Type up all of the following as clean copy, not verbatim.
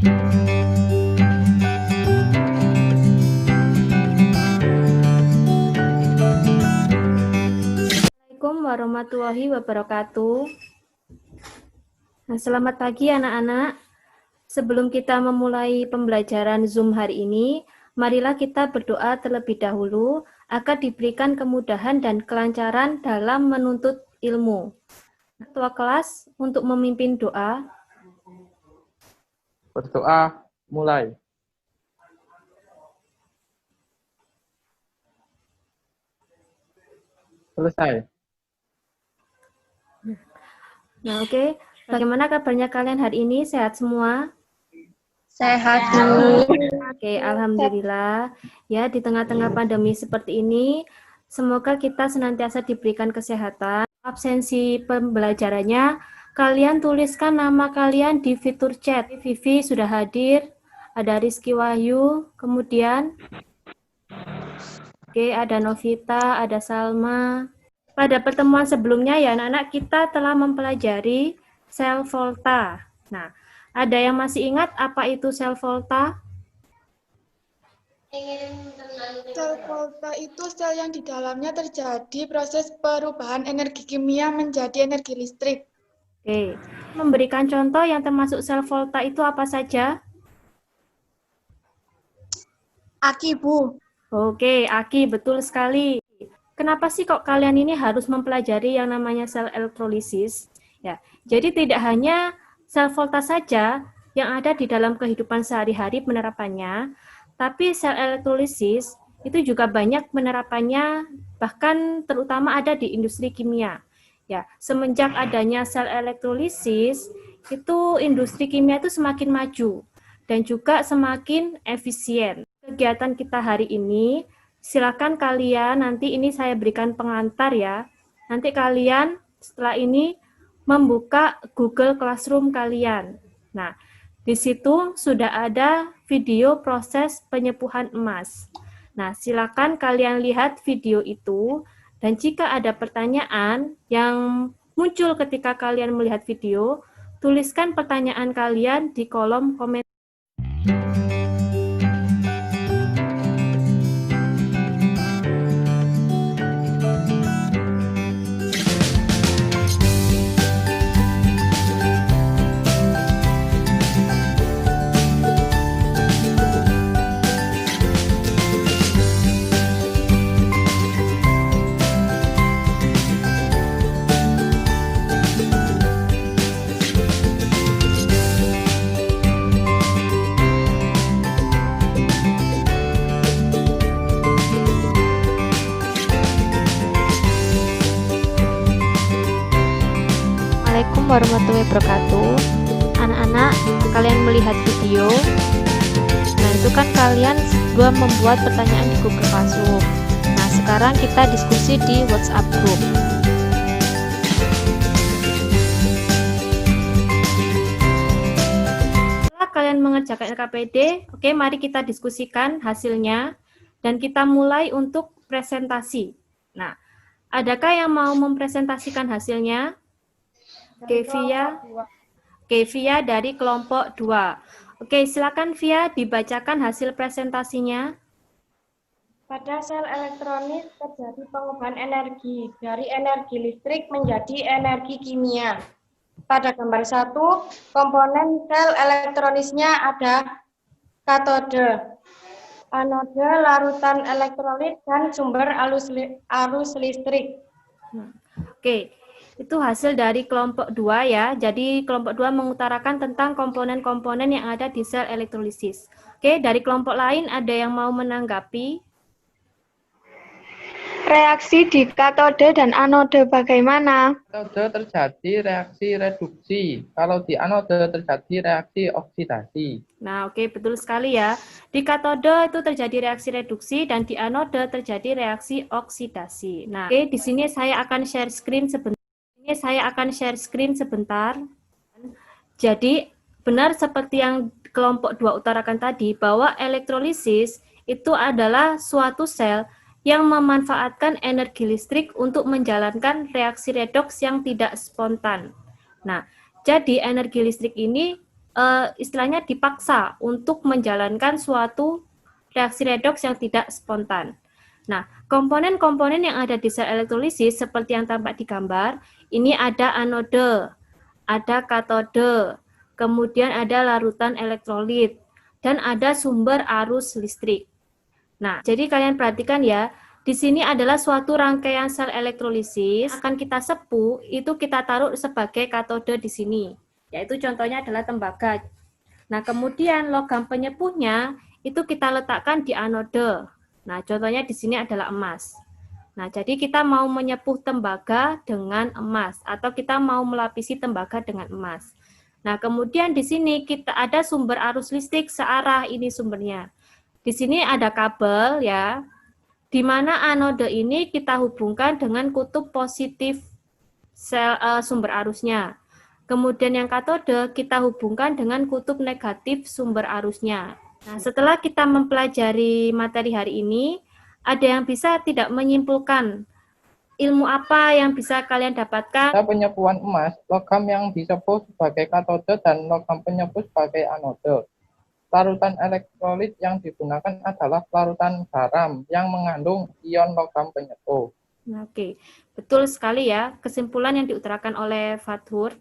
Assalamualaikum warahmatullahi wabarakatuh. Nah, selamat pagi anak-anak. Sebelum kita memulai pembelajaran Zoom hari ini, marilah kita berdoa terlebih dahulu agar diberikan kemudahan dan kelancaran dalam menuntut ilmu. Ketua kelas untuk memimpin doa. Berdoa, mulai. Selesai. Nah, oke. Bagaimana kabarnya kalian hari ini? Sehat semua? Sehat, Bu. Oke, alhamdulillah. Ya, di tengah-tengah pandemi seperti ini, semoga kita senantiasa diberikan kesehatan. Absensi pembelajarannya, kalian tuliskan nama kalian di fitur chat. Vivi sudah hadir, ada Rizky Wahyu, kemudian oke, ada Novita, ada Salma. Pada pertemuan sebelumnya ya anak-anak, kita telah mempelajari sel volta. Nah, ada yang masih ingat apa itu sel volta? Sel volta itu sel yang di dalamnya terjadi proses perubahan energi kimia menjadi energi listrik. Oke, memberikan contoh yang termasuk sel volta itu apa saja? Aki, Bu. Oke, Aki, betul sekali. Kenapa sih kok kalian ini harus mempelajari yang namanya sel elektrolisis? Ya, jadi tidak hanya sel volta saja yang ada di dalam kehidupan sehari-hari penerapannya, tapi sel elektrolisis itu juga banyak penerapannya, bahkan terutama ada di industri kimia. Ya, semenjak adanya sel elektrolisis, itu industri kimia itu semakin maju dan juga semakin efisien. Kegiatan kita hari ini, silakan kalian, nanti ini saya berikan pengantar ya. Nanti kalian setelah ini membuka Google Classroom kalian. Nah, di situ sudah ada video proses penyepuhan emas. Nah, silakan kalian lihat video itu, dan jika ada pertanyaan yang muncul ketika kalian melihat video, tuliskan pertanyaan kalian di kolom komentar. Assalamualaikum warahmatullahi wabarakatuh. Anak-anak, kalian melihat video. Nah, itu kan kalian berdua membuat pertanyaan di Google Classroom. Nah, sekarang kita diskusi di WhatsApp group. Setelah kalian mengerjakan LKPD, oke, mari kita diskusikan hasilnya dan kita mulai untuk presentasi. Nah, adakah yang mau mempresentasikan hasilnya? Oke, Via dari kelompok 2. Oke, silakan Via dibacakan hasil presentasinya. Pada sel elektronis terjadi pengubahan energi dari energi listrik menjadi energi kimia. Pada gambar 1, komponen sel elektronisnya ada katode, anode, larutan elektrolit, dan sumber arus listrik. Oke. Itu hasil dari kelompok 2 ya. Jadi kelompok 2 mengutarakan tentang komponen-komponen yang ada di sel elektrolisis. Oke, dari kelompok lain ada yang mau menanggapi? Reaksi di katode dan anode bagaimana? Katode terjadi reaksi reduksi. Kalau di anode terjadi reaksi oksidasi. Nah, oke, betul sekali ya. Di katode itu terjadi reaksi reduksi dan di anode terjadi reaksi oksidasi. Nah, oke, di sini saya akan share screen sebentar. Jadi, benar seperti yang kelompok 2 utarakan tadi, bahwa elektrolisis itu adalah suatu sel yang memanfaatkan energi listrik untuk menjalankan reaksi redoks yang tidak spontan. Nah, jadi energi listrik ini istilahnya dipaksa untuk menjalankan suatu reaksi redoks yang tidak spontan. Nah, komponen-komponen yang ada di sel elektrolisis seperti yang tampak di gambar, ini ada anode, ada katode, kemudian ada larutan elektrolit, dan ada sumber arus listrik. Nah, jadi kalian perhatikan ya, di sini adalah suatu rangkaian sel elektrolisis, akan kita sepuh, itu kita taruh sebagai katode di sini, yaitu contohnya adalah tembaga. Nah, kemudian logam penyepuhnya itu kita letakkan di anode. Nah, contohnya di sini adalah emas. Nah, jadi kita mau menyepuh tembaga dengan emas, atau kita mau melapisi tembaga dengan emas. Nah, kemudian di sini kita ada sumber arus listrik searah, ini sumbernya. Di sini ada kabel ya, di mana anode ini kita hubungkan dengan kutub positif sel sumber arusnya. Kemudian yang katode kita hubungkan dengan kutub negatif sumber arusnya. Nah, setelah kita mempelajari materi hari ini, ada yang bisa tidak menyimpulkan ilmu apa yang bisa kalian dapatkan? Penyepuhan emas, logam yang disepuh sebagai katode dan logam penyepuh sebagai anode. Larutan elektrolit yang digunakan adalah larutan garam yang mengandung ion logam penyepuh. Oke, betul sekali ya kesimpulan yang diutarakan oleh Fathur.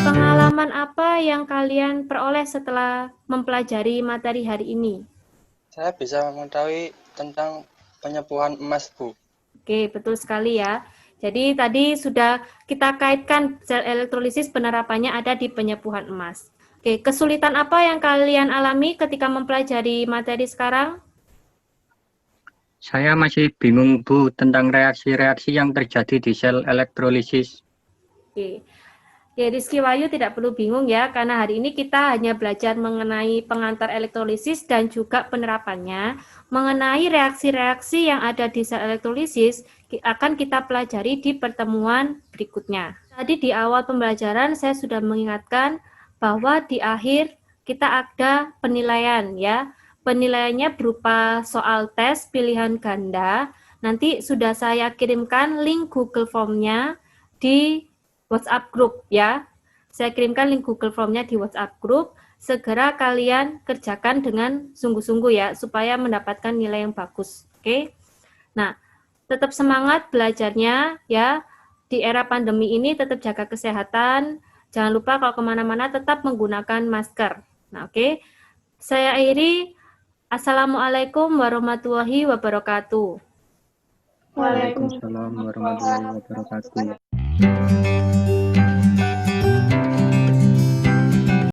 Pengalaman apa yang kalian peroleh setelah mempelajari materi hari ini? Saya bisa mengetahui tentang penyepuhan emas, Bu. Oke, betul sekali ya. Jadi tadi sudah kita kaitkan sel elektrolisis penerapannya ada di penyepuhan emas. Oke, kesulitan apa yang kalian alami ketika mempelajari materi sekarang? Saya masih bingung, Bu, tentang reaksi-reaksi yang terjadi di sel elektrolisis. Oke. Ya, Rizky Wahyu tidak perlu bingung ya, karena hari ini kita hanya belajar mengenai pengantar elektrolisis dan juga penerapannya. Mengenai reaksi-reaksi yang ada di sel elektrolisis akan kita pelajari di pertemuan berikutnya. Tadi di awal pembelajaran saya sudah mengingatkan bahwa di akhir kita ada penilaian ya. Penilaiannya berupa soal tes pilihan ganda. Nanti sudah saya kirimkan link Google Form-nya di WhatsApp group ya. Saya kirimkan link Google Form-nya di WhatsApp group. Segera kalian kerjakan dengan sungguh-sungguh ya, supaya mendapatkan nilai yang bagus. Oke. Nah, tetap semangat belajarnya ya. Di era pandemi ini tetap jaga kesehatan. Jangan lupa kalau kemana-mana tetap menggunakan masker. Nah, oke. Saya akhiri. Assalamualaikum warahmatullahi wabarakatuh. Waalaikumsalam warahmatullahi wabarakatuh.